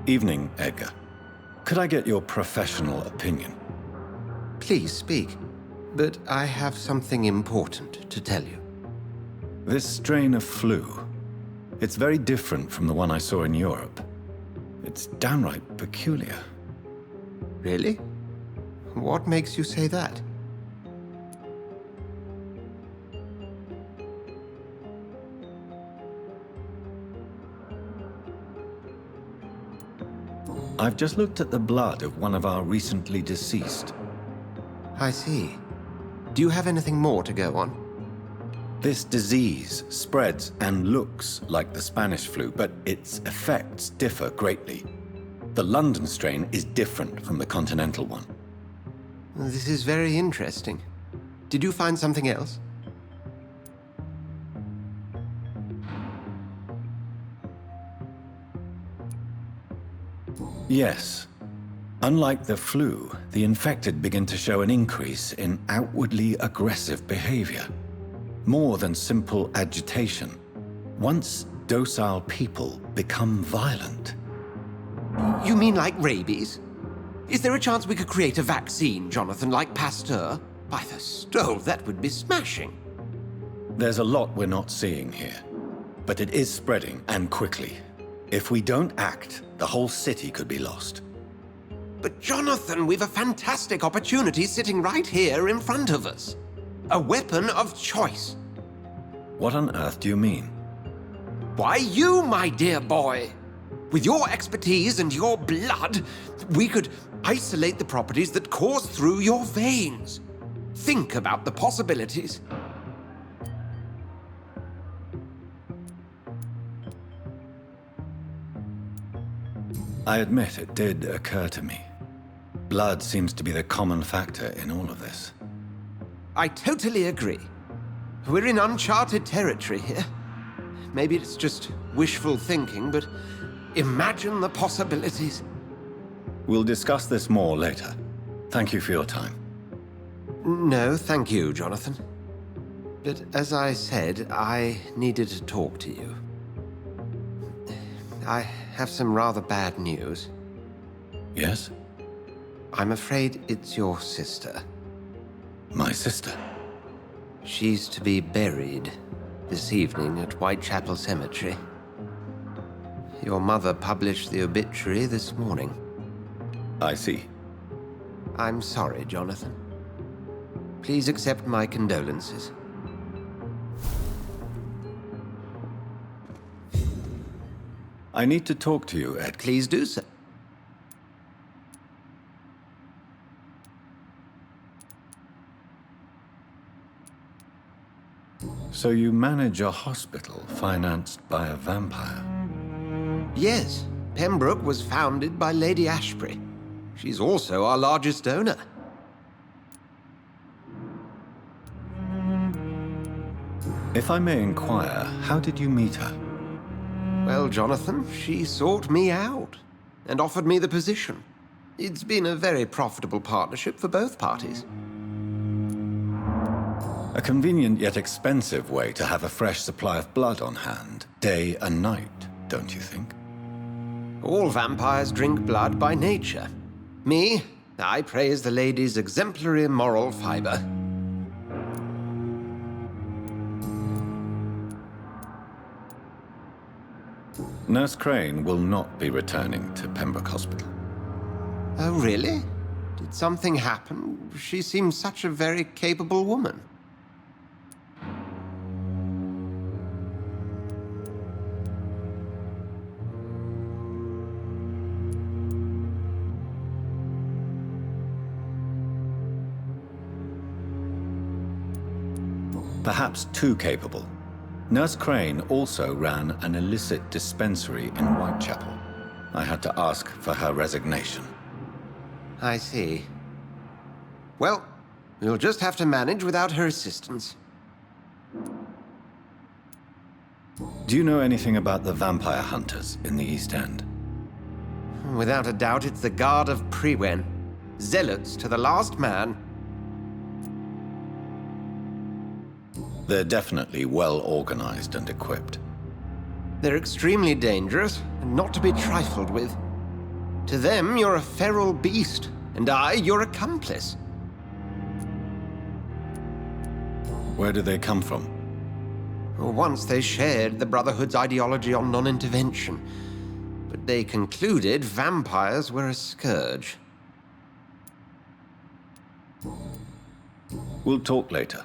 Evening, Edgar. Could I get your professional opinion? Please speak, but I have something important to tell you. This strain of flu, it's very different from the one I saw in Europe. It's downright peculiar. Really? What makes you say that? I've just looked at the blood of one of our recently deceased. I see. Do you have anything more to go on? This disease spreads and looks like the Spanish flu, but its effects differ greatly. The London strain is different from the continental one. This is very interesting. Did you find something else? Yes. Unlike the flu, the infected begin to show an increase in outwardly aggressive behavior. More than simple agitation. Once docile people become violent. You mean like rabies? Is there a chance we could create a vaccine, Jonathan, like Pasteur? By the stove, that would be smashing. There's a lot we're not seeing here. But it is spreading, and quickly. If we don't act, the whole city could be lost. But Jonathan, we've a fantastic opportunity sitting right here in front of us. A weapon of choice. What on earth do you mean? Why, you, my dear boy. With your expertise and your blood, we could isolate the properties that course through your veins. Think about the possibilities. I admit it did occur to me. Blood seems to be the common factor in all of this. I totally agree. We're in uncharted territory here. Maybe it's just wishful thinking, but imagine the possibilities. We'll discuss this more later. Thank you for your time. No, thank you, Jonathan. But as I said, I needed to talk to you. I have some rather bad news. Yes? I'm afraid it's your sister. My sister? She's to be buried this evening at Whitechapel Cemetery. Your mother published the obituary this morning. I see. I'm sorry, Jonathan. Please accept my condolences. I need to talk to you, Ed. Please do so. So you manage a hospital financed by a vampire? Yes, Pembroke was founded by Lady Ashbury. She's also our largest donor. If I may inquire, how did you meet her? Well, Jonathan, she sought me out and offered me the position. It's been a very profitable partnership for both parties. A convenient yet expensive way to have a fresh supply of blood on hand, day and night, don't you think? All vampires drink blood by nature. Me, I praise the lady's exemplary moral fiber. Nurse Crane will not be returning to Pembroke Hospital. Oh, really? Did something happen? She seems such a very capable woman. Perhaps too capable. Nurse Crane also ran an illicit dispensary in Whitechapel. I had to ask for her resignation. I see. Well, we'll just have to manage without her assistance. Do you know anything about the vampire hunters in the East End? Without a doubt, it's the Guard of Prewen. Zealots to the last man. They're definitely well organized and equipped. They're extremely dangerous and not to be trifled with. To them, you're a feral beast, and I, your accomplice. Where do they come from? Once they shared the Brotherhood's ideology on non-intervention, but they concluded vampires were a scourge. We'll talk later.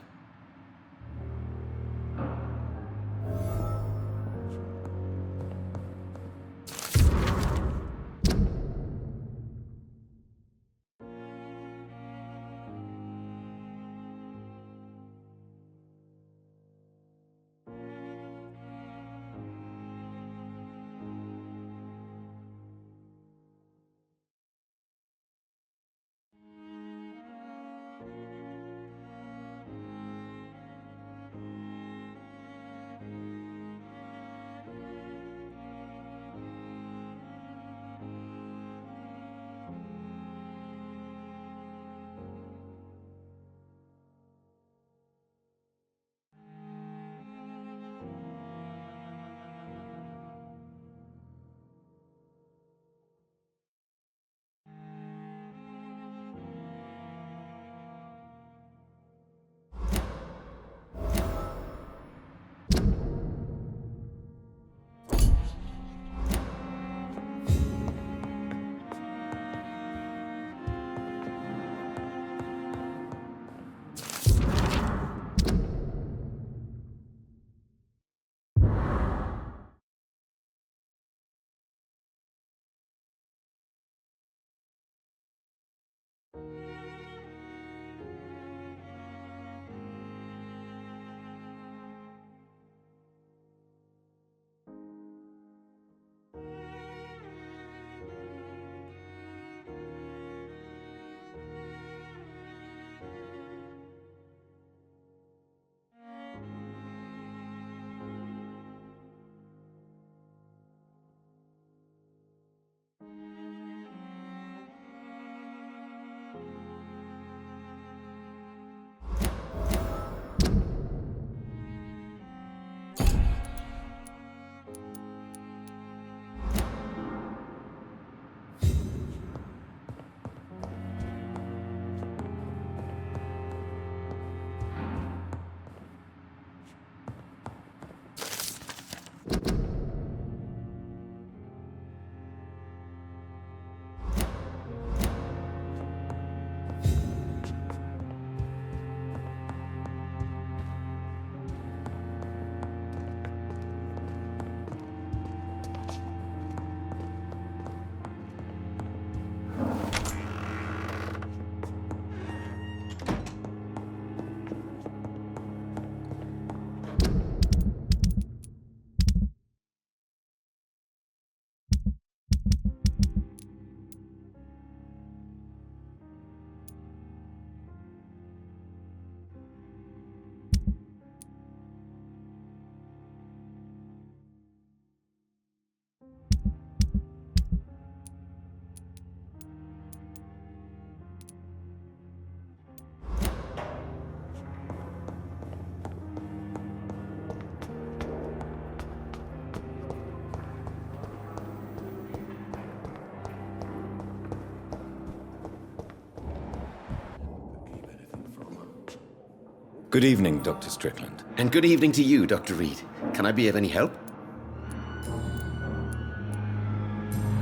Good evening, Dr. Strickland. And good evening to you, Dr. Reed. Can I be of any help?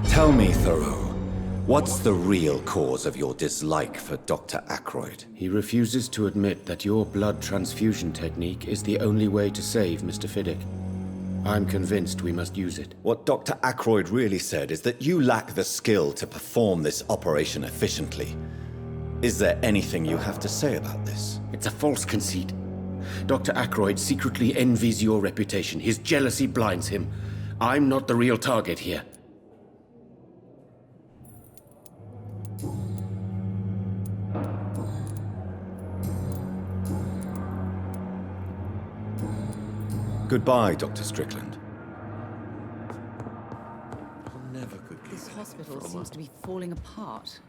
Tell me, Thoreau, what's the real cause of your dislike for Dr. Ackroyd? He refuses to admit that your blood transfusion technique is the only way to save Mr. Fiddick. I'm convinced we must use it. What Dr. Ackroyd really said is that you lack the skill to perform this operation efficiently. Is there anything you have to say about this? It's a false conceit. Dr. Ackroyd secretly envies your reputation. His jealousy blinds him. I'm not the real target here. Goodbye, Dr. Strickland. This hospital seems to be falling apart.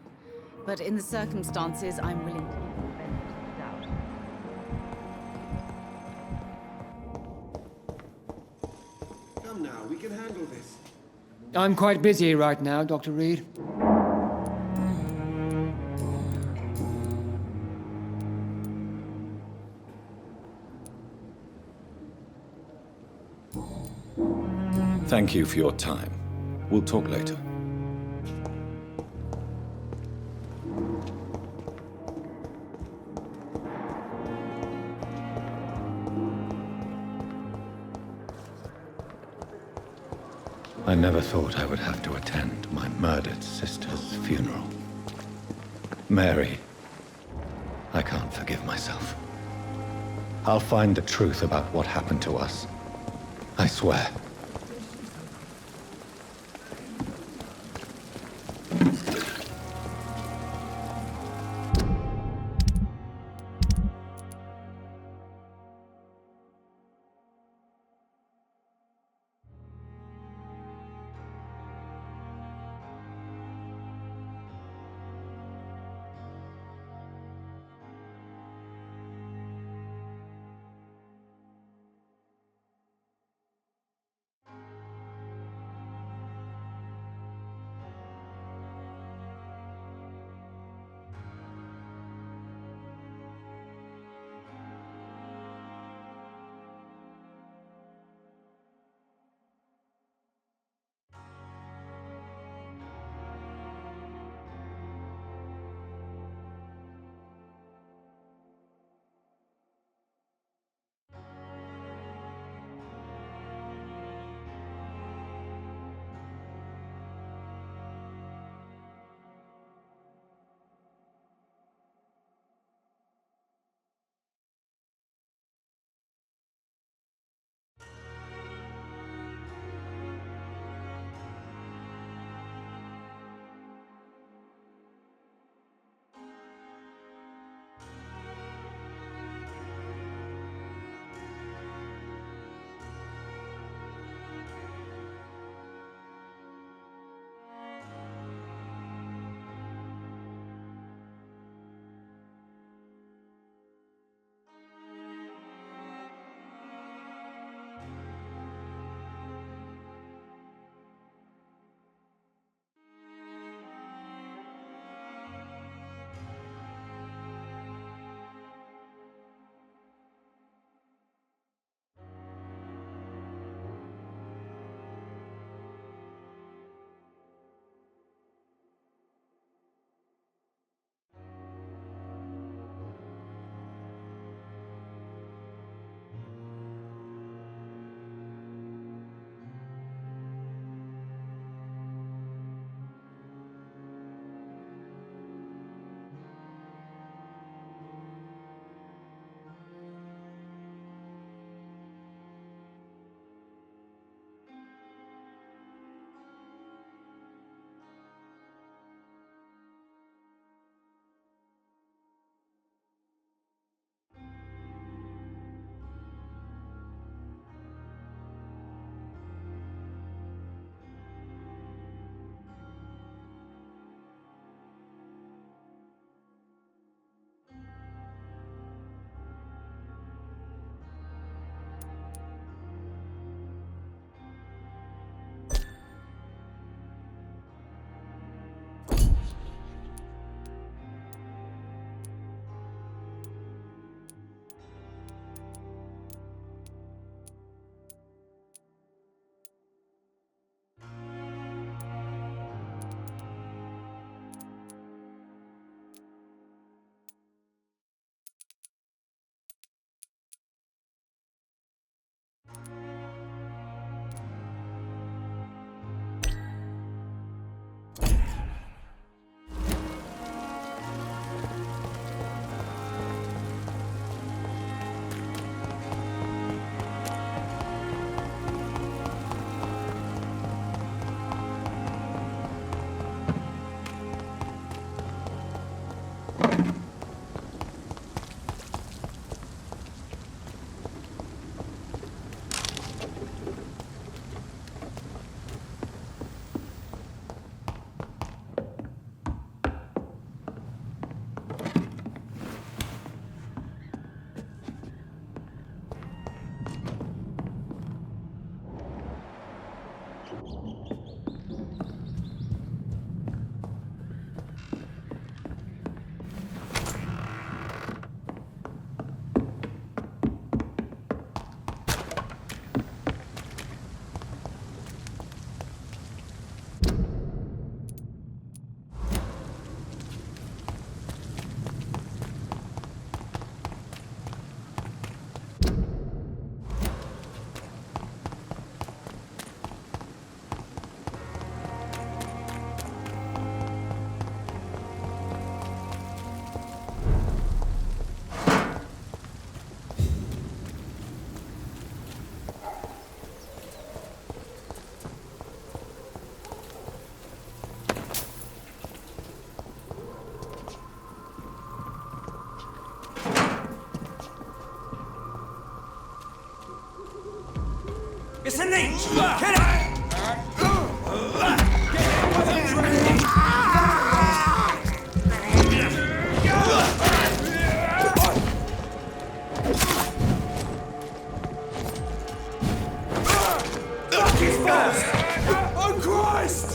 But in the circumstances, I'm willing to give the benefit of the doubt. Come now, we can handle this. I'm quite busy right now, Dr. Reed. Thank you for your time. We'll talk later. I never thought I would have to attend my murdered sister's funeral. Mary, I can't forgive myself. I'll find the truth about what happened to us. I swear. Reach! Get it! He's fast! Oh, Christ!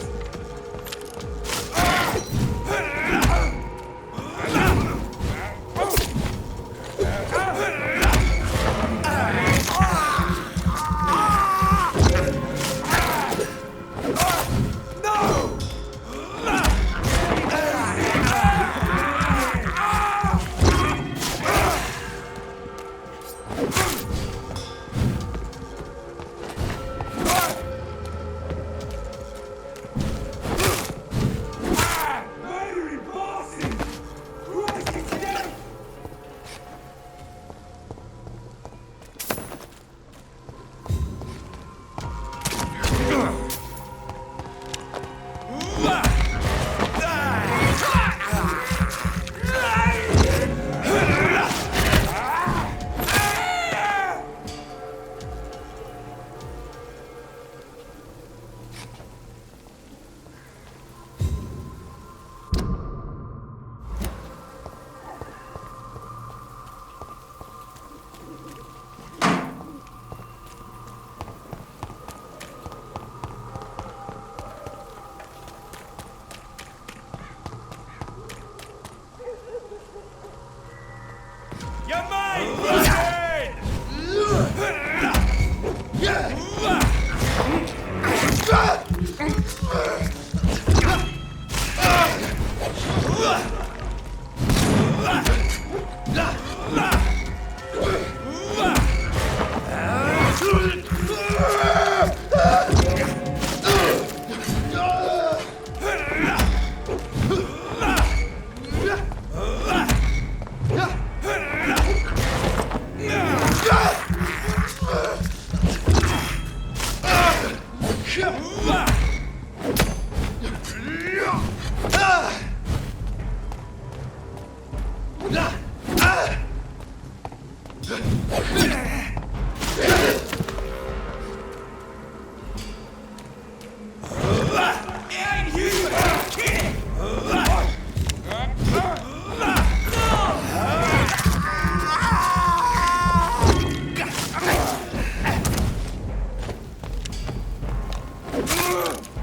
You're mine, Brian!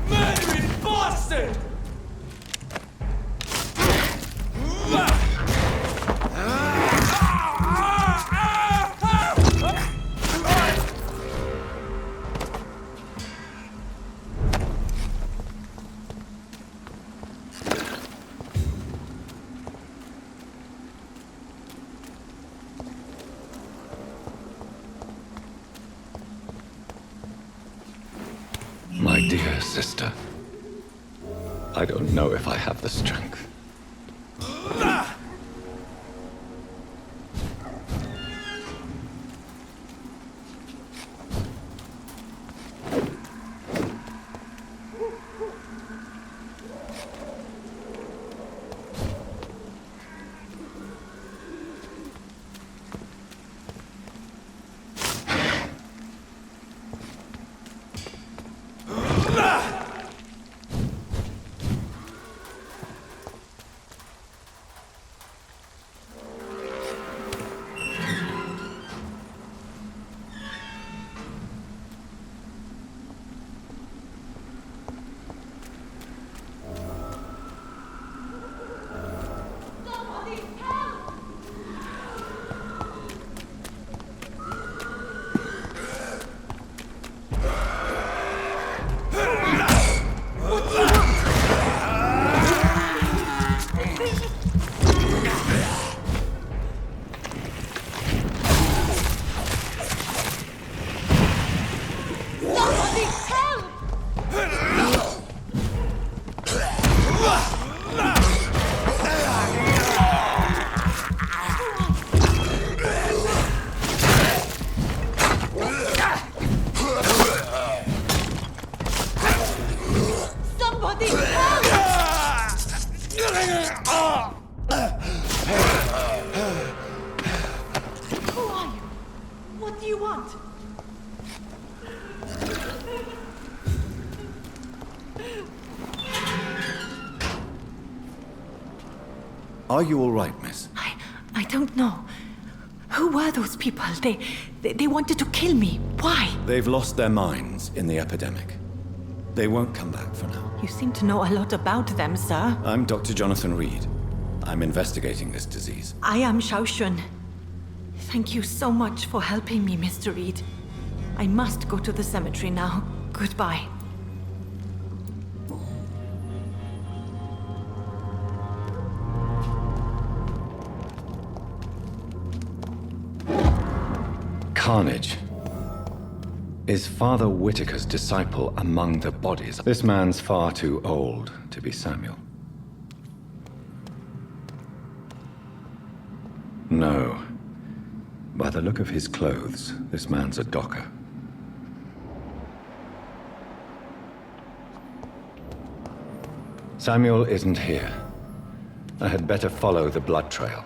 Murdering bastard! My dear sister, I don't know if I have the strength. Are you all right, miss? I don't know. Who were those people? They wanted to kill me. Why? They've lost their minds in the epidemic. They won't come back for now. You seem to know a lot about them, sir. I'm Dr. Jonathan Reed. I'm investigating this disease. I am Xiaoxun. Thank you so much for helping me, Mr. Reed. I must go to the cemetery now. Goodbye. Carnage. Is Father Whitaker's disciple among the bodies? This man's far too old to be Samuel. No. By the look of his clothes, this man's a docker. Samuel isn't here. I had better follow the blood trail.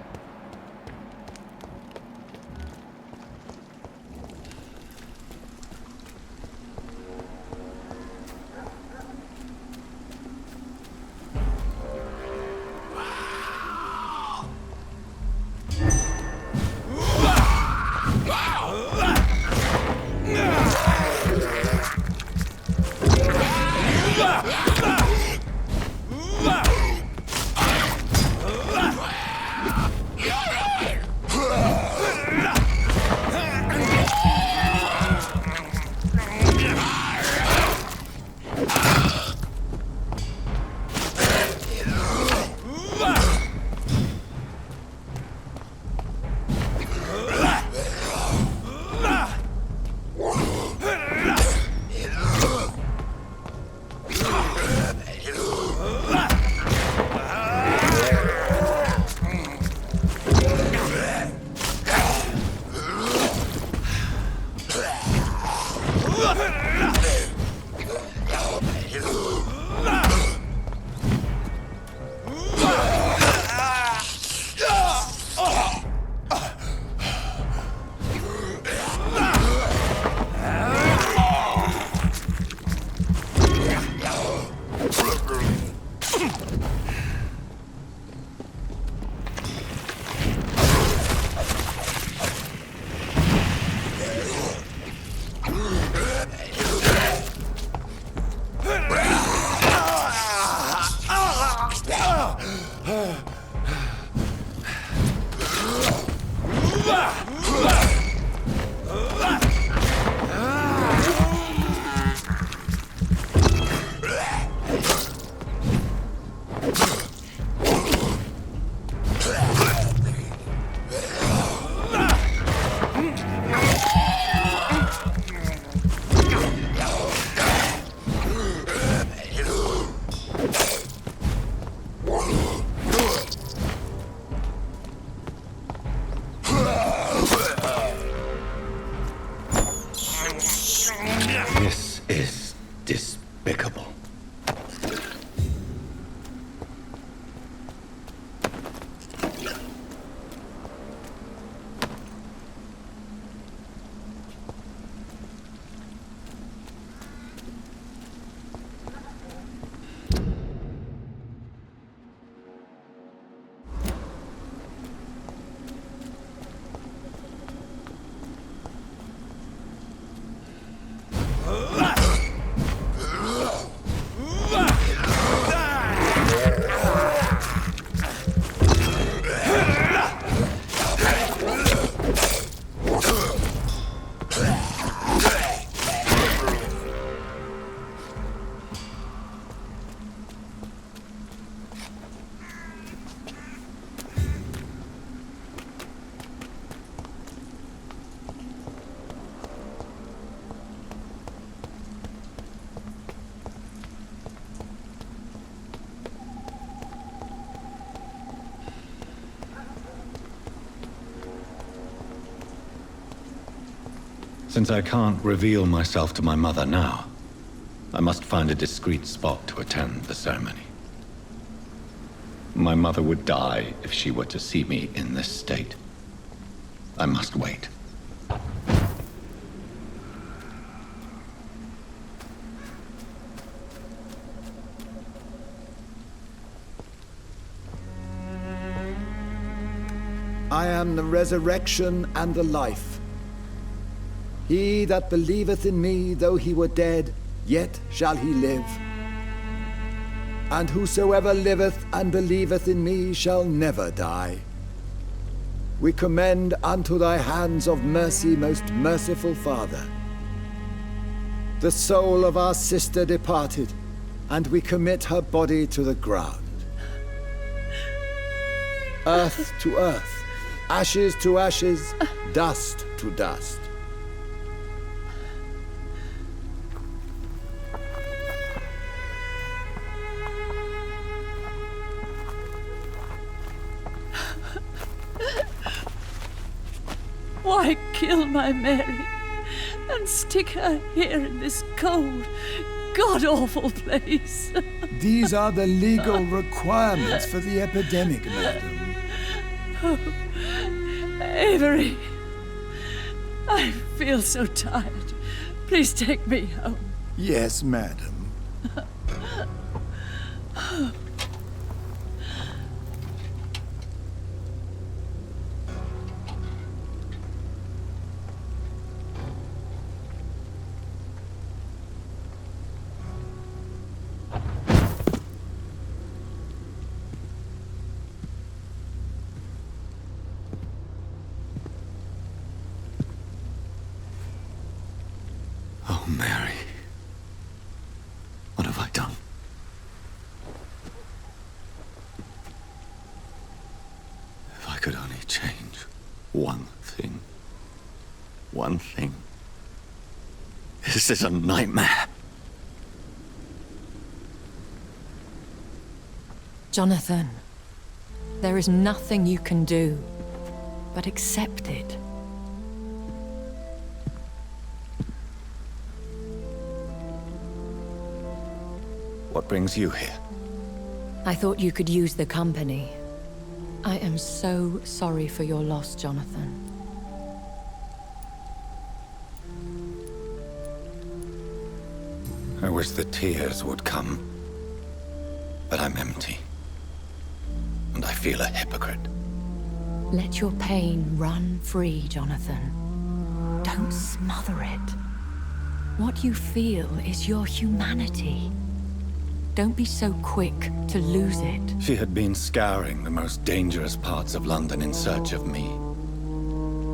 This is despicable. Since I can't reveal myself to my mother now, I must find a discreet spot to attend the ceremony. My mother would die if she were to see me in this state. I must wait. I am the resurrection and the life. He that believeth in me, though he were dead, yet shall he live. And whosoever liveth and believeth in me shall never die. We commend unto thy hands of mercy, most merciful Father, the soul of our sister departed, and we commit her body to the ground. Earth to earth, ashes to ashes, dust to dust. Why kill my Mary and stick her here in this cold, god-awful place? These are the legal requirements for the epidemic, madam. Oh, Avery, I feel so tired. Please take me home. Yes, madam. Oh, Mary. What have I done? If I could only change one thing. One thing. This is a nightmare. Jonathan, there is nothing you can do but accept it. What brings you here? I thought you could use the company. I am so sorry for your loss, Jonathan. I wish the tears would come. But I'm empty. And I feel a hypocrite. Let your pain run free, Jonathan. Don't smother it. What you feel is your humanity. Don't be so quick to lose it. She had been scouring the most dangerous parts of London in search of me.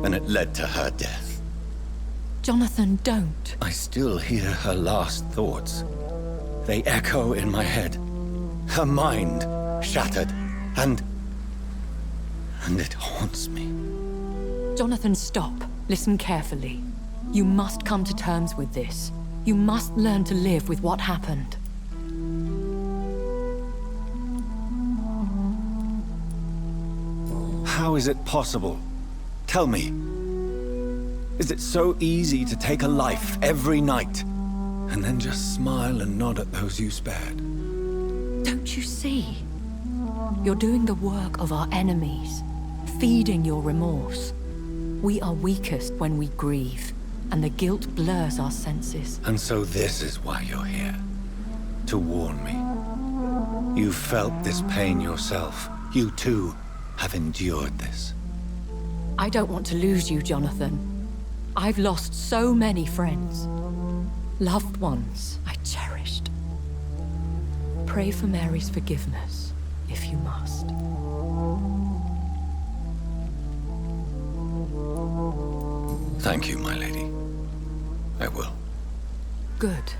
And it led to her death. Jonathan, don't. I still hear her last thoughts. They echo in my head. Her mind shattered, and it haunts me. Jonathan, stop. Listen carefully. You must come to terms with this. You must learn to live with what happened. How is it possible? Tell me. Is it so easy to take a life every night, and then just smile and nod at those you spared? Don't you see? You're doing the work of our enemies, feeding your remorse. We are weakest when we grieve, and the guilt blurs our senses. And so this is why you're here. To warn me. You've felt this pain yourself. You too have endured this. I don't want to lose you, Jonathan. I've lost so many friends. Loved ones I cherished. Pray for Mary's forgiveness, if you must. Thank you, my lady. I will. Good.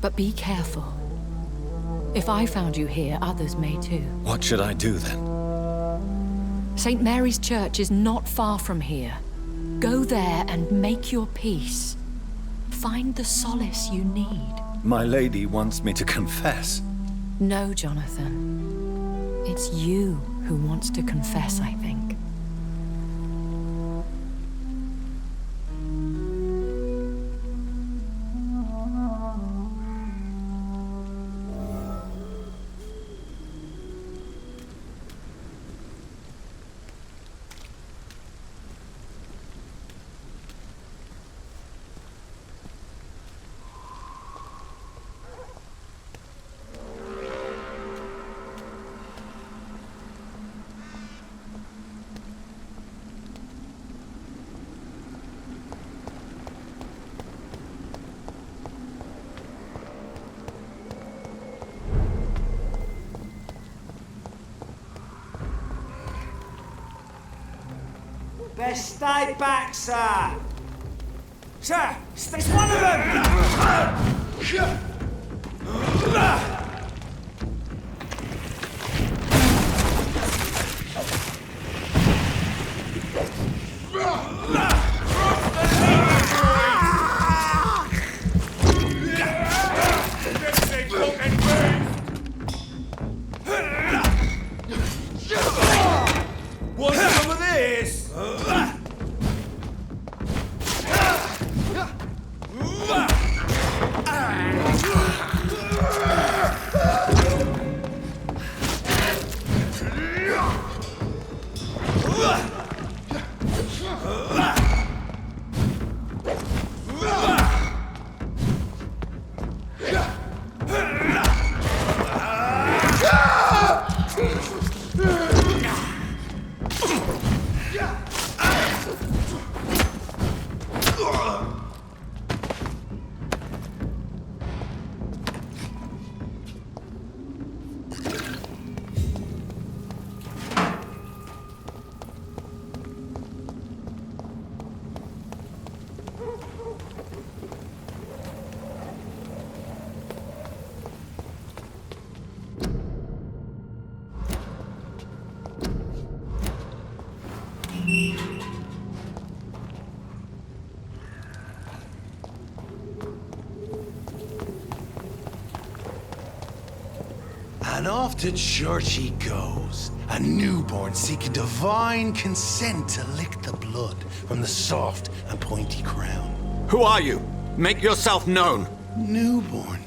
But be careful. If I found you here, others may too. What should I do then? St. Mary's Church is not far from here. Go there and make your peace. Find the solace you need. My lady wants me to confess. No, Jonathan. It's you who wants to confess, I think. stay back, sir! Sir, it's one of them! Want some of this? And off to church he goes, a newborn seeking divine consent to lick the blood from the soft and pointy crown. Who are you? Make yourself known. Newborn,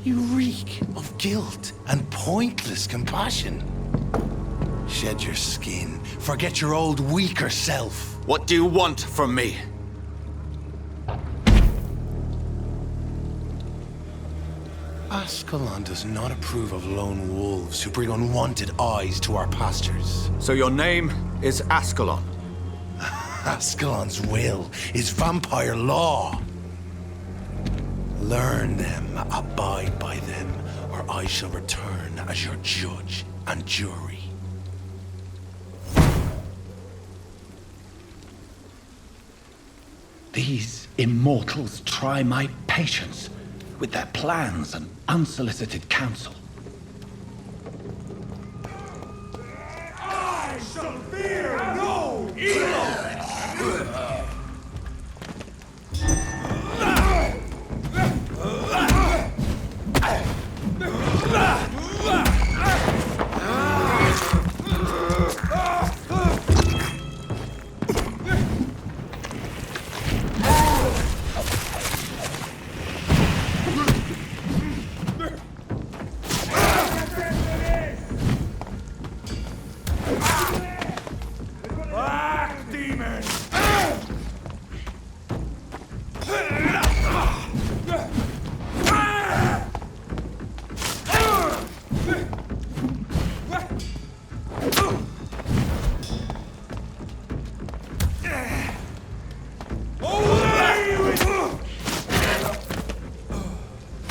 you reek of guilt and pointless compassion. Shed your skin, forget your old weaker self. What do you want from me? Ascalon does not approve of lone wolves who bring unwanted eyes to our pastures. So your name is Ascalon? Ascalon's will is vampire law. Learn them, abide by them, or I shall return as your judge and jury. These immortals try my patience with their plans and unsolicited counsel. I shall fear no evil!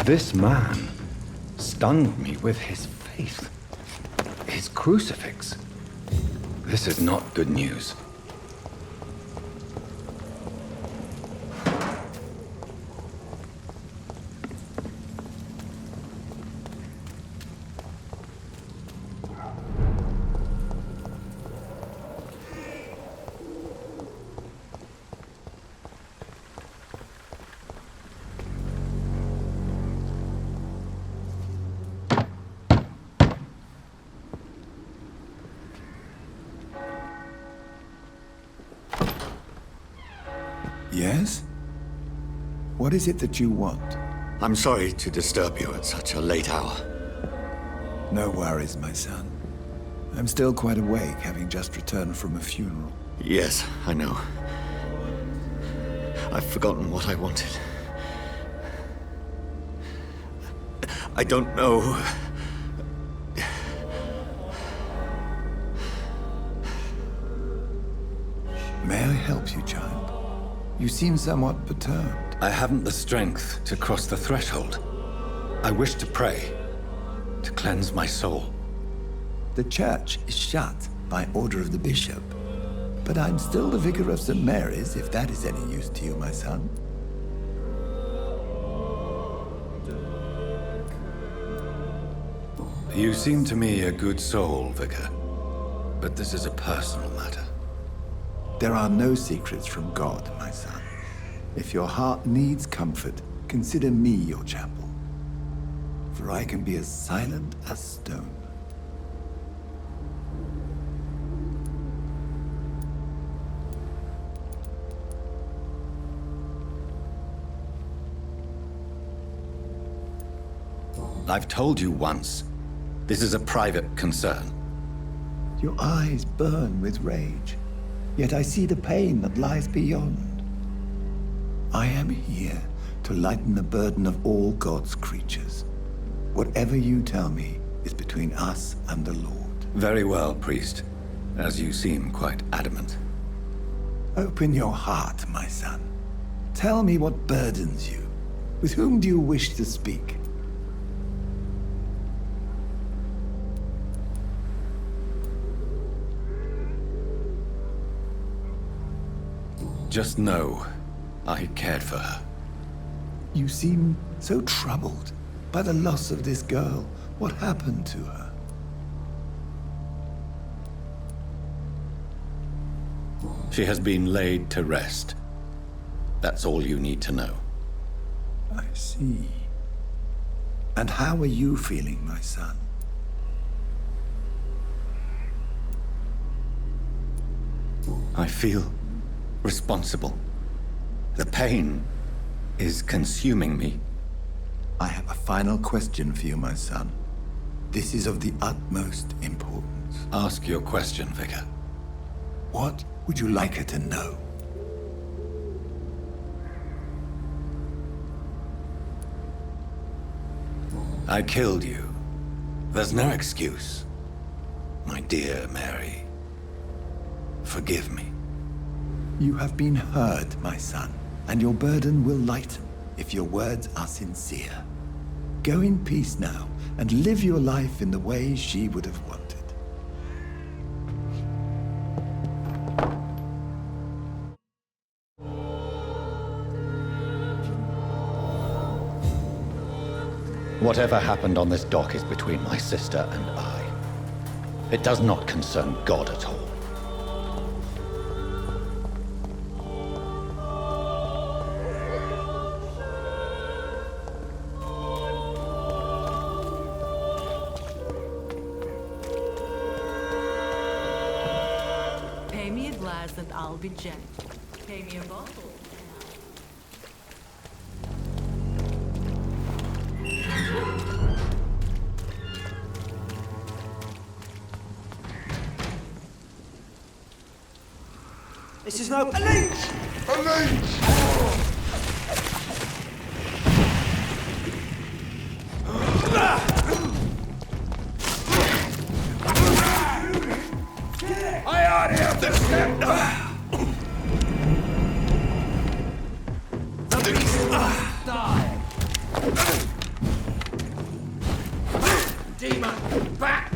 This man stunned me with his faith. His crucifix. This is not good news. Yes? What is it that you want? I'm sorry to disturb you at such a late hour. No worries, my son. I'm still quite awake, having just returned from a funeral. Yes, I know. I've forgotten what I wanted. I don't know. May I help you, child? You seem somewhat perturbed. I haven't the strength to cross the threshold. I wish to pray, to cleanse my soul. The church is shut by order of the bishop. But I'm still the vicar of St. Mary's, if that is any use to you, my son. You seem to me a good soul, Vicar. But this is a personal matter. There are no secrets from God, my son. If your heart needs comfort, consider me your chapel. For I can be as silent as stone. I've told you once, this is a private concern. Your eyes burn with rage, yet I see the pain that lies beyond. I am here to lighten the burden of all God's creatures. Whatever you tell me is between us and the Lord. Very well, priest, as you seem quite adamant. Open your heart, my son. Tell me what burdens you. With whom do you wish to speak? Just know, I cared for her. You seem so troubled by the loss of this girl. What happened to her? She has been laid to rest. That's all you need to know. I see. And how are you feeling, my son? I feel responsible. The pain is consuming me. I have a final question for you, my son. This is of the utmost importance. Ask your question, Vicar. What would you like her to know? I killed you. There's no excuse. My dear Mary, forgive me. You have been heard, my son, and your burden will lighten if your words are sincere. Go in peace now, and live your life in the way she would have wanted. Whatever happened on this dock is between my sister and I. It does not concern God at all. Pay me a glass and I'll be gentle. Pay me a bottle. This is no... A leech! A leech! I already have the step! The beast die! Demon, back!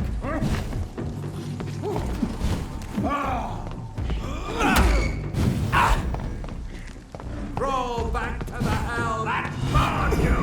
Roll back to the hell that spawned you!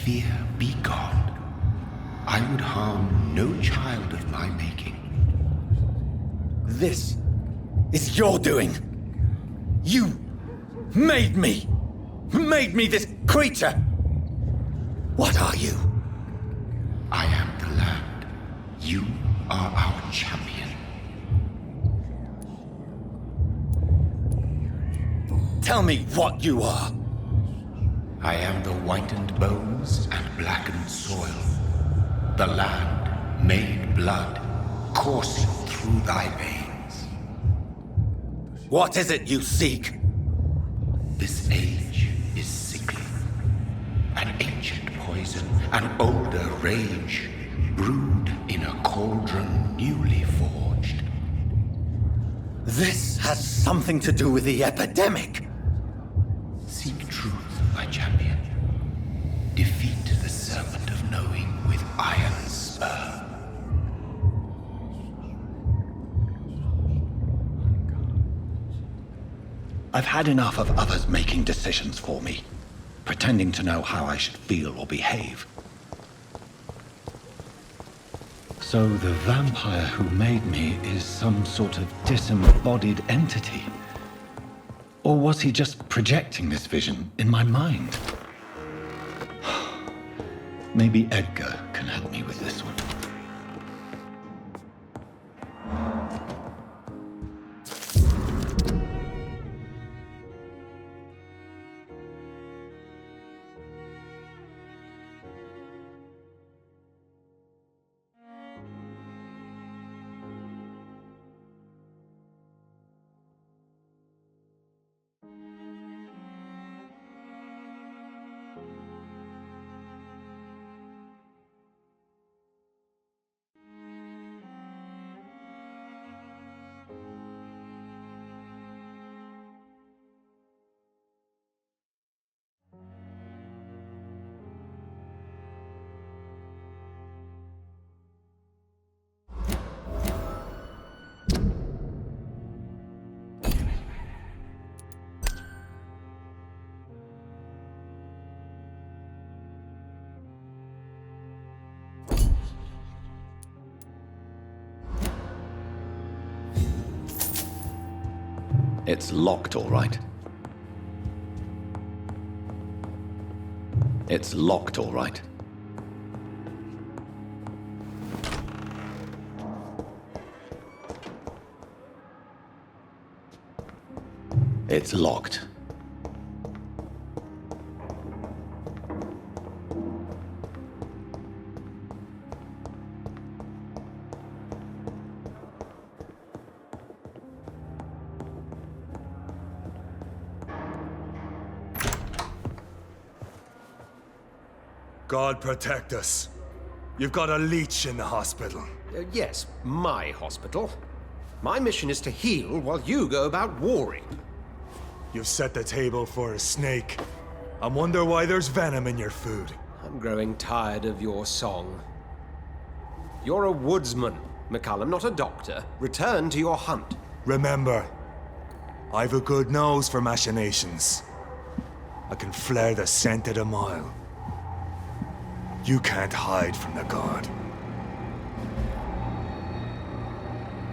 fear be gone. I would harm no child of my making. This is your doing. You made me. Made me this creature. What are you? I am the land. You are our champion. Tell me what you are. I am the whitened bones and blackened soil. The land made blood, coursing through thy veins. What is it you seek? This age is sickly. An ancient poison, an older rage, brewed in a cauldron newly forged. This has something to do with the epidemic. Seek truth, my champion. Defeat the serpent of knowing with iron spur. I've had enough of others making decisions for me, pretending to know how I should feel or behave. So the vampire who made me is some sort of disembodied entity? Or was he just projecting this vision in my mind? Maybe Edgar can help me with this one. It's locked, all right. It's locked, all right. It's locked. God protect us. You've got a leech in the hospital. Yes, my hospital. My mission is to heal while you go about warring. You've set the table for a snake. I wonder why there's venom in your food. I'm growing tired of your song. You're a woodsman, McCullum, not a doctor. Return to your hunt. Remember, I've a good nose for machinations. I can flare the scent at a mile. You can't hide from the god.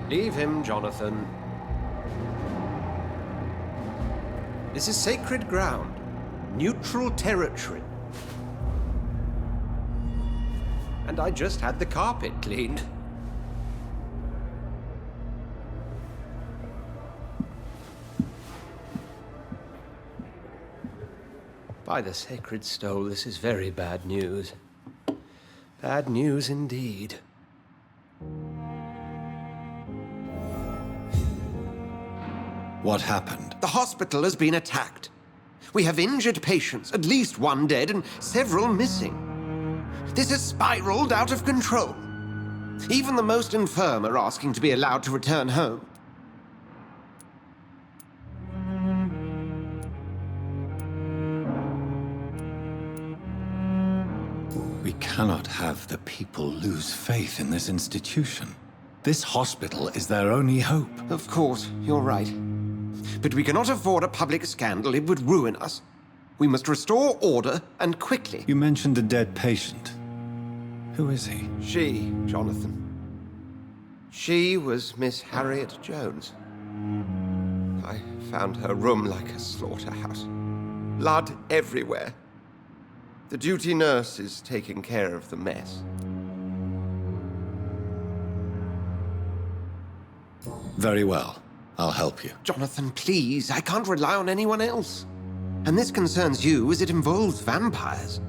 Leave him, Jonathan. This is sacred ground. Neutral territory. And I just had the carpet cleaned. By the sacred stole, this is very bad news. Bad news indeed. What happened? The hospital has been attacked. We have injured patients, at least one dead and several missing. This has spiraled out of control. Even the most infirm are asking to be allowed to return home. We cannot have the people lose faith in this institution. This hospital is their only hope. Of course, you're right. But we cannot afford a public scandal. It would ruin us. We must restore order, and quickly. You mentioned a dead patient. Who is he? She, Jonathan. She was Miss Harriet Jones. I found her room like a slaughterhouse. Blood everywhere. The duty nurse is taking care of the mess. Very well. I'll help you. Jonathan, please. I can't rely on anyone else. And this concerns you as it involves vampires.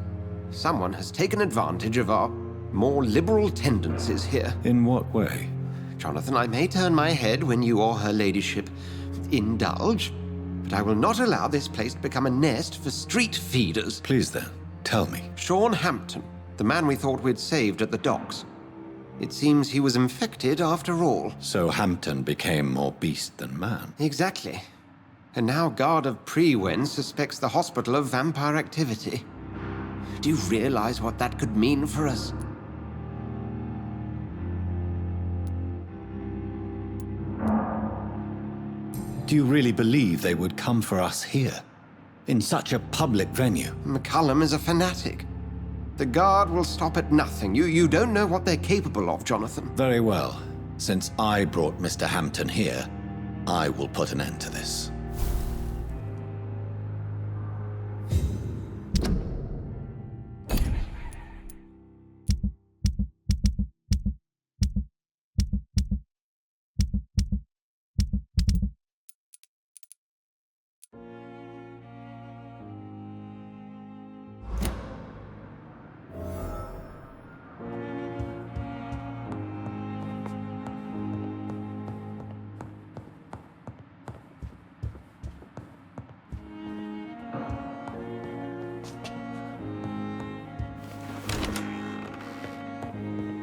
Someone has taken advantage of our more liberal tendencies here. In what way? Jonathan, I may turn my head when you or her ladyship indulge, but I will not allow this place to become a nest for street feeders. Please then, tell me. Sean Hampton, the man we thought we'd saved at the docks. It seems he was infected after all. So Hampton became more beast than man. Exactly. And now Guard of Prewen suspects the hospital of vampire activity. Do you realize what that could mean for us? Do you really believe they would come for us here? In such a public venue? McCullum is a fanatic. The Guard will stop at nothing. You don't know what they're capable of, Jonathan. Very well. Since I brought Mr. Hampton here, I will put an end to this.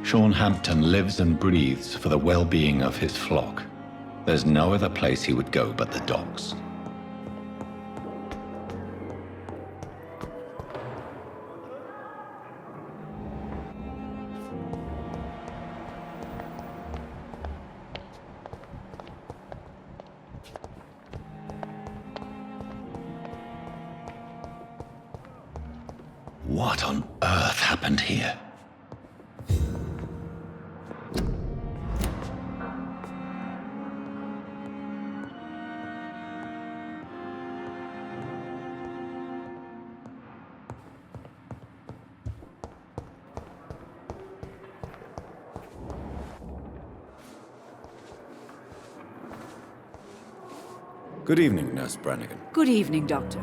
Sean Hampton lives and breathes for the well-being of his flock. There's no other place he would go but the docks. What on earth happened here? Good evening, Nurse Brannigan. Good evening, Doctor.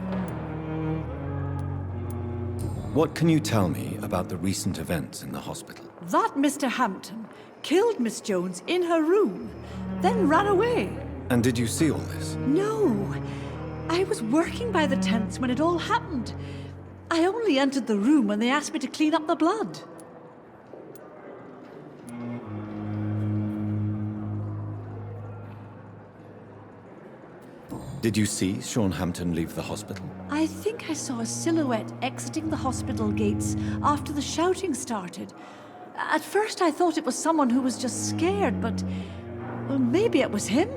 What can you tell me about the recent events in the hospital? That Mr. Hampton killed Miss Jones in her room, then ran away. And did you see all this? No. I was working by the tents when it all happened. I only entered the room when they asked me to clean up the blood. Did you see Sean Hampton leave the hospital? I think I saw a silhouette exiting the hospital gates after the shouting started. At first I thought it was someone who was just scared, but... well, maybe it was him?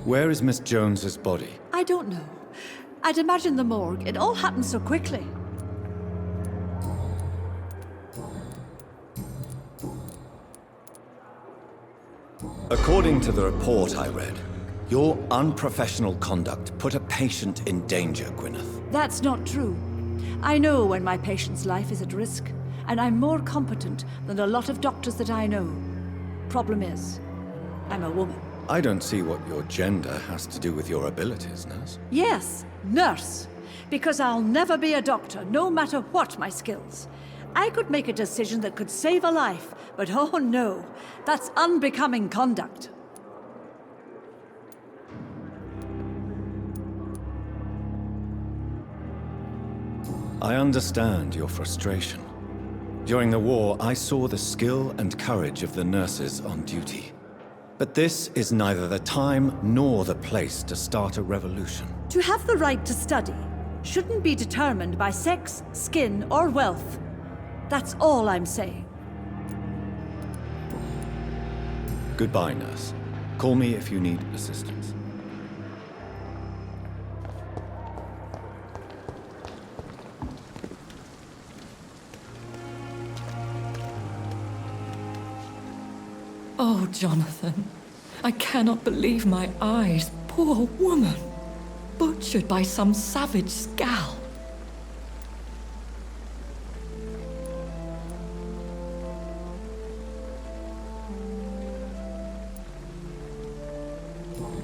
Where is Miss Jones's body? I don't know. I'd imagine the morgue. It all happened so quickly. According to the report I read, your unprofessional conduct put a patient in danger, Gwyneth. That's not true. I know when my patient's life is at risk, and I'm more competent than a lot of doctors that I know. Problem is, I'm a woman. I don't see what your gender has to do with your abilities, nurse. Yes, nurse. Because I'll never be a doctor, no matter what my skills. I could make a decision that could save a life, but oh no, that's unbecoming conduct. I understand your frustration. During the war, I saw the skill and courage of the nurses on duty. But this is neither the time nor the place to start a revolution. To have the right to study shouldn't be determined by sex, skin, or wealth. That's all I'm saying. Goodbye, nurse. Call me if you need assistance. Oh, Jonathan. I cannot believe my eyes. Poor woman. Butchered by some savage scowl.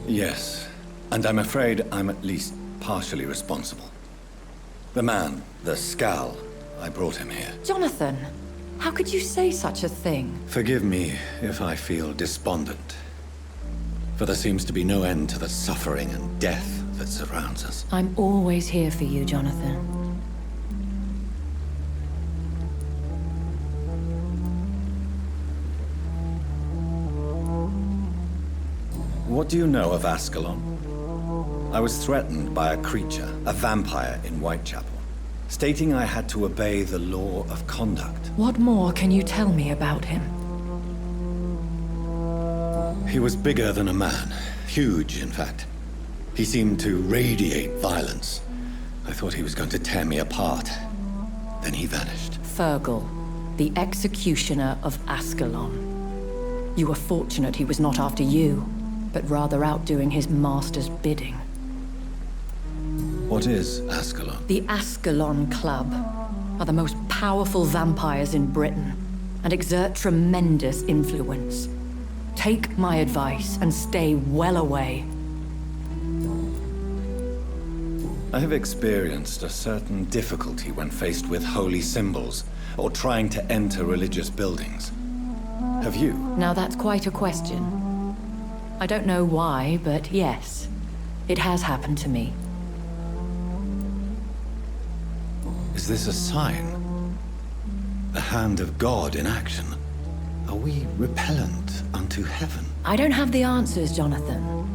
Yes, and I'm afraid I'm at least partially responsible. The man, the scowl, I brought him here. Jonathan, how could you say such a thing? Forgive me if I feel despondent, for there seems to be no end to the suffering and death that surrounds us. I'm always here for you, Jonathan. What do you know of Ascalon? I was threatened by a creature, a vampire in Whitechapel, stating I had to obey the law of conduct. What more can you tell me about him? He was bigger than a man. Huge, in fact. He seemed to radiate violence. I thought he was going to tear me apart. Then he vanished. Fergal, the executioner of Ascalon. You were fortunate he was not after you, but rather out doing his master's bidding. What is Ascalon? The Ascalon Club are the most powerful vampires in Britain and exert tremendous influence. Take my advice and stay well away. I have experienced a certain difficulty when faced with holy symbols or trying to enter religious buildings. Have you? Now that's quite a question. I don't know why, but yes, it has happened to me. Is this a sign? The hand of God in action? Are we repellent unto heaven? I don't have the answers, Jonathan.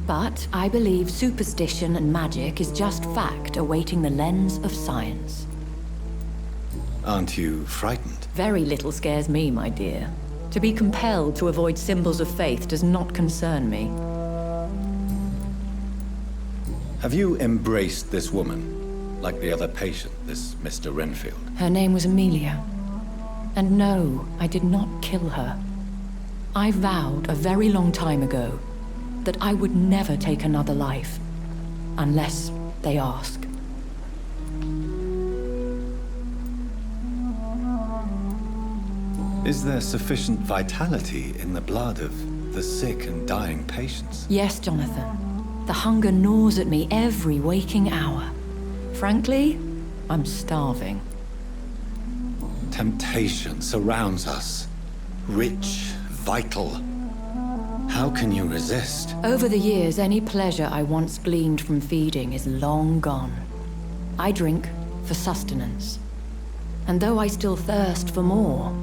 But I believe superstition and magic is just fact awaiting the lens of science. Aren't you frightened? Very little scares me, my dear. To be compelled to avoid symbols of faith does not concern me. Have you embraced this woman, like the other patient, this Mr. Renfield? Her name was Amelia. And no, I did not kill her. I vowed a very long time ago that I would never take another life, unless they ask. Is there sufficient vitality in the blood of the sick and dying patients? Yes, Jonathan. The hunger gnaws at me every waking hour. Frankly, I'm starving. Temptation surrounds us. Rich, vital. How can you resist? Over the years, any pleasure I once gleaned from feeding is long gone. I drink for sustenance. And though I still thirst for more,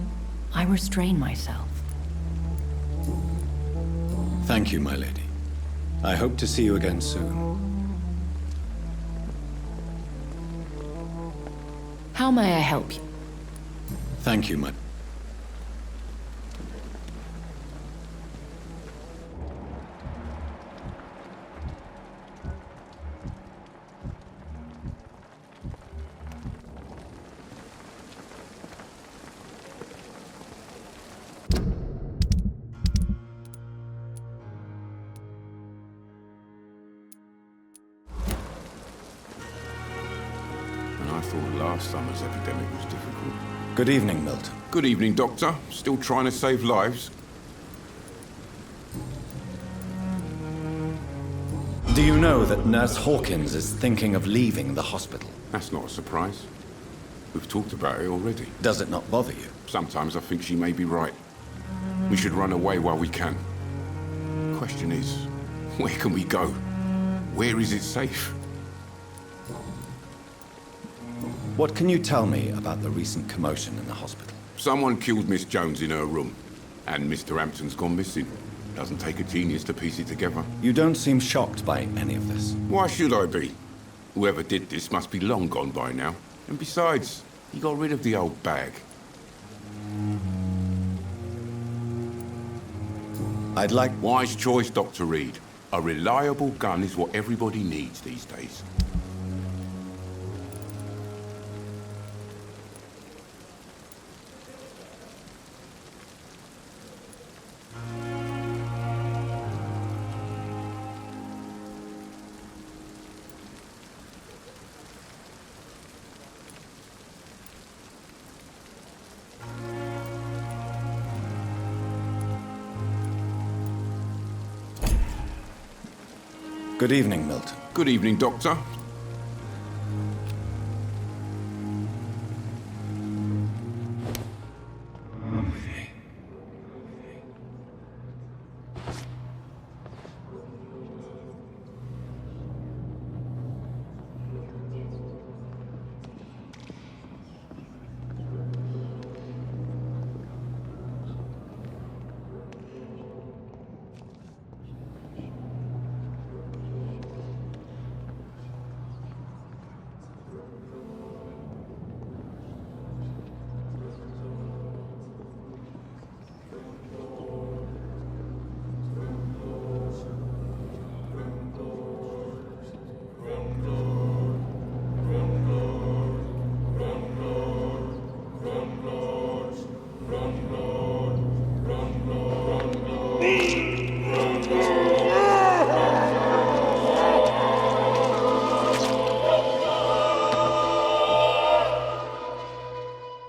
I restrain myself. Thank you, my lady. I hope to see you again soon. How may I help you? Thank you, my... I thought last summer's epidemic was difficult. Good evening, Milton. Good evening, Doctor. Still trying to save lives? Do you know that Nurse Hawkins is thinking of leaving the hospital? That's not a surprise. We've talked about it already. Does it not bother you? Sometimes I think she may be right. We should run away while we can. Question is, where can we go? Where is it safe? What can you tell me about the recent commotion in the hospital? Someone killed Miss Jones in her room, and Mr. Hampton's gone missing. Doesn't take a genius to piece it together. You don't seem shocked by any of this. Why should I be? Whoever did this must be long gone by now. And besides, he got rid of the old bag. I'd like... Wise choice, Dr. Reed. A reliable gun is what everybody needs these days. Good evening, Milton. Good evening, Doctor.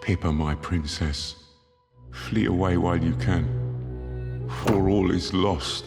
Pippa, my princess, flee away while you can, for all is lost.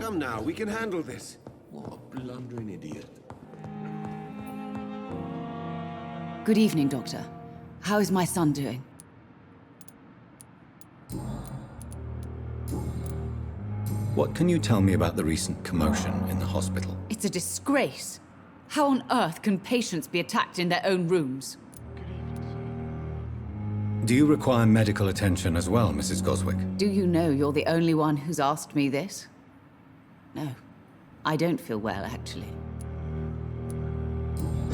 Come now, we can handle this. What a blundering idiot. Good evening, Doctor. How is my son doing? What can you tell me about the recent commotion in the hospital? It's a disgrace. How on earth can patients be attacked in their own rooms? Do you require medical attention as well, Mrs. Goswick? Do you know you're the only one who's asked me this? No. I don't feel well, actually.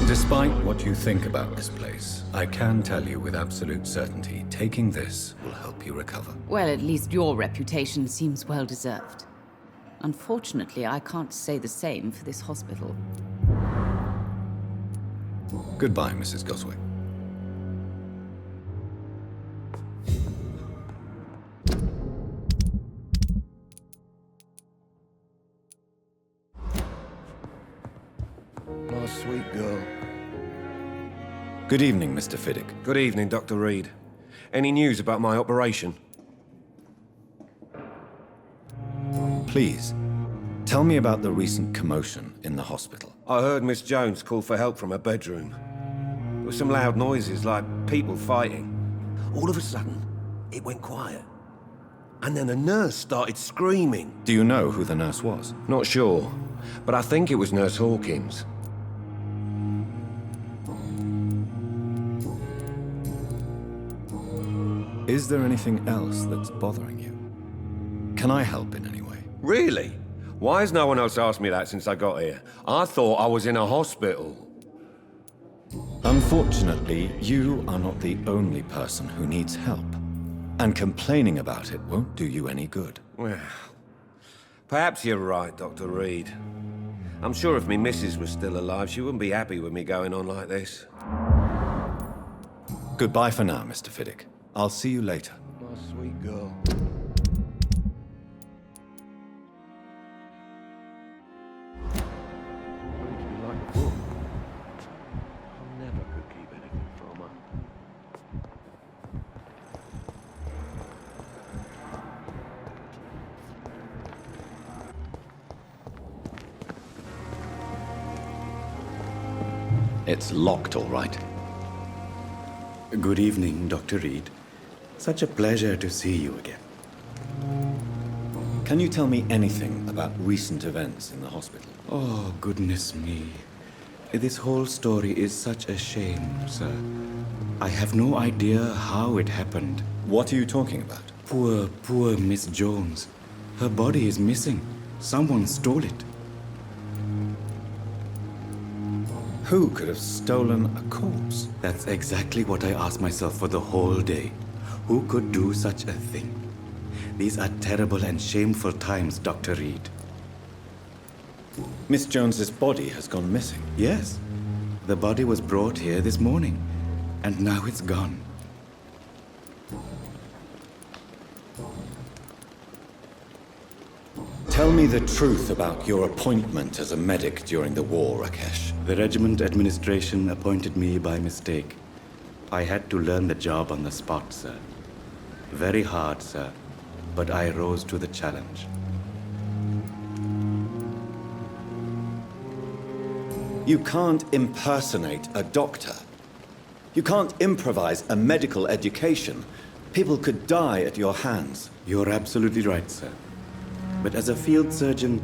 Despite what you think about this place, I can tell you with absolute certainty, taking this will help you recover. Well, at least your reputation seems well-deserved. Unfortunately, I can't say the same for this hospital. Goodbye, Mrs. Goswick. My sweet girl. Good evening, Mr. Fiddick. Good evening, Dr. Reed. Any news about my operation? Please, tell me about the recent commotion in the hospital. I heard Miss Jones call for help from her bedroom. There were some loud noises, like people fighting. All of a sudden, it went quiet. And then a nurse started screaming. Do you know who the nurse was? Not sure, but I think it was Nurse Hawkins. Is there anything else that's bothering you? Can I help in any way? Really? Why has no one else asked me that since I got here? I thought I was in a hospital. Unfortunately, you are not the only person who needs help. And complaining about it won't do you any good. Well, perhaps you're right, Dr. Reed. I'm sure if me missus was still alive, she wouldn't be happy with me going on like this. Goodbye for now, Mr. Fiddick. I'll see you later. My sweet girl. Like a book. I never could keep anything from her. It's locked, all right. Good evening, Dr. Reed. Such a pleasure to see you again. Can you tell me anything about recent events in the hospital? Oh, goodness me. This whole story is such a shame, sir. I have no idea how it happened. What are you talking about? Poor Miss Jones. Her body is missing. Someone stole it. Who could have stolen a corpse? That's exactly what I asked myself for the whole day. Who could do such a thing? These are terrible and shameful times, Dr. Reed. Miss Jones's body has gone missing. Yes. The body was brought here this morning, and now it's gone. Tell me the truth about your appointment as a medic during the war, Rakesh. The regiment administration appointed me by mistake. I had to learn the job on the spot, sir. Very hard, sir, but I rose to the challenge. You can't impersonate a doctor. You can't improvise a medical education. People could die at your hands. You're absolutely right, sir. But as a field surgeon,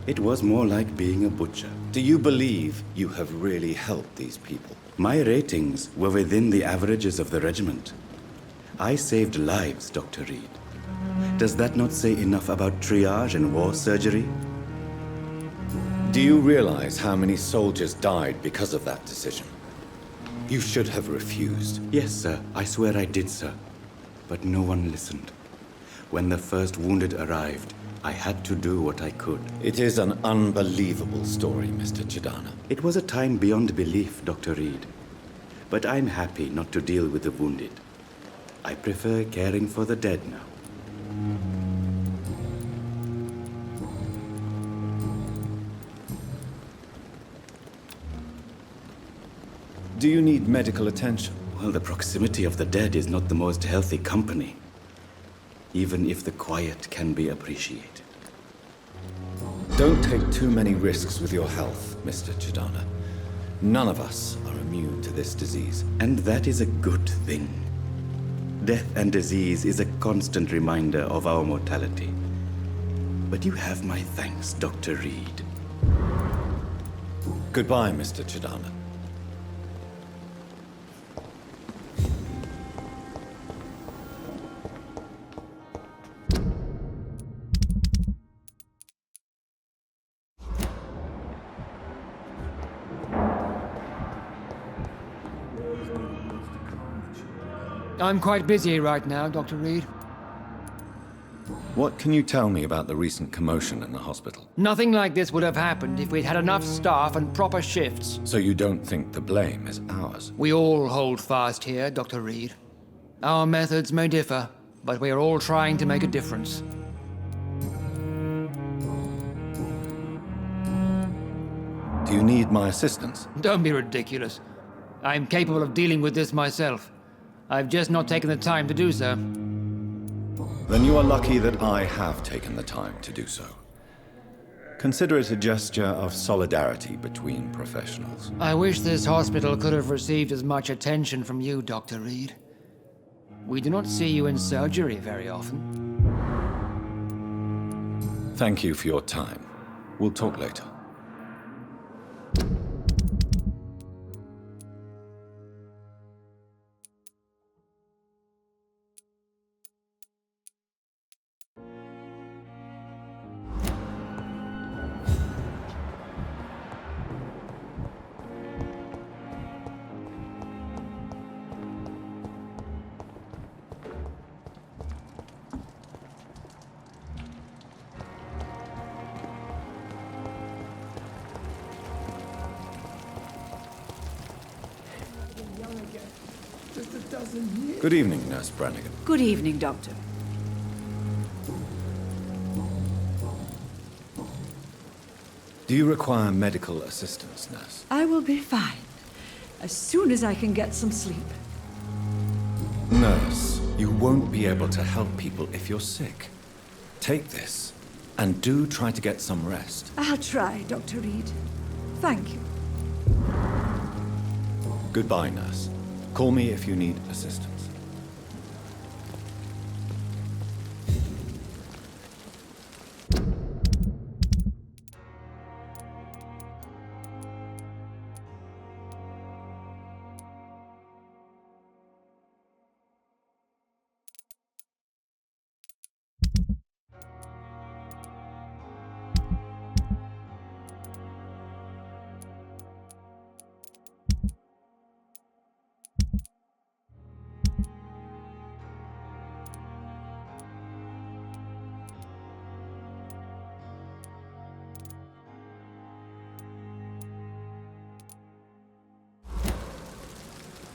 it was more like being a butcher. Do you believe you have really helped these people? My ratings were within the averages of the regiment. I saved lives, Dr. Reed. Does that not say enough about triage and war surgery? Do you realize how many soldiers died because of that decision? You should have refused. Yes, sir. I swear I did, sir. But no one listened. When the first wounded arrived, I had to do what I could. It is an unbelievable story, Mr. Chidana. It was a time beyond belief, Dr. Reed. But I'm happy not to deal with the wounded. I prefer caring for the dead now. Do you need medical attention? Well, the proximity of the dead is not the most healthy company, even if the quiet can be appreciated. Don't take too many risks with your health, Mr. Chidana. None of us are immune to this disease. And that is a good thing. Death and disease is a constant reminder of our mortality. But you have my thanks, Dr. Reed. Goodbye, Mr. Chidana. I'm quite busy right now, Dr. Reed. What can you tell me about the recent commotion in the hospital? Nothing like this would have happened if we'd had enough staff and proper shifts. So you don't think the blame is ours? We all hold fast here, Dr. Reed. Our methods may differ, but we are all trying to make a difference. Do you need my assistance? Don't be ridiculous. I'm capable of dealing with this myself. I've just not taken the time to do so. Then you are lucky that I have taken the time to do so. Consider it a gesture of solidarity between professionals. I wish this hospital could have received as much attention from you, Dr. Reed. We do not see you in surgery very often. Thank you for your time. We'll talk later. Good evening, Nurse Brannigan. Good evening, Doctor. Do you require medical assistance, Nurse? I will be fine. As soon as I can get some sleep. Nurse, you won't be able to help people if you're sick. Take this, and do try to get some rest. I'll try, Dr. Reed. Thank you. Goodbye, Nurse. Call me if you need assistance.